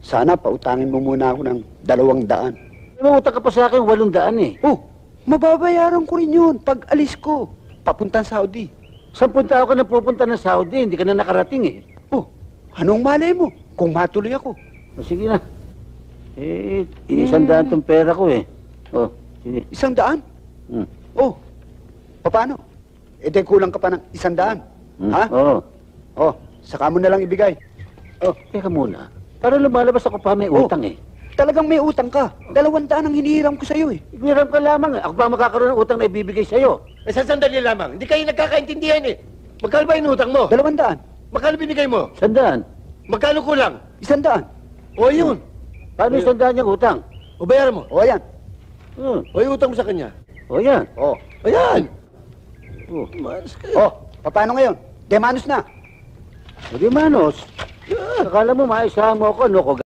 Sana pautangin mo muna ako ng 200. May utang ka pa sa akin 800 eh. Oh, mababayaran ko rin yun pag alis ko. Papuntang Saudi. 10 tao ka na pupunta ng Saudi, hindi ka na nakarating eh. Oh, anong malay mo kung matuloy ako? O, sige na. 100 tong pera ko eh. O, sige. 100? Hmm. Oh, paano? Di kulang ka pa ng 100. Ha? Oo. Oh, saka mo na lang ibigay. Oh, teka muna. Para lumalabas ako pa may utang eh. Talagang may utang ka. 200 ang hinihiram ko sa'yo eh. Igniram ka lamang eh. Ako pa makakaroon ng utang na ibibigay sa'yo. Sa sandali lamang, hindi kayo nagkakaintindihan eh. Magkano ba inutang mo? 200. Magkano binigay mo? 100. Magkano kulang? 100. O yun. Paano 100 niyang utang? O bayaran mo. O yan. O yung utang mo sa kanya. O yan. Oh. Ayan. Oh. Malas kayo. Oh, paano ngayon? Demanos na. O di manos. Akala mo maisa mo ako, no?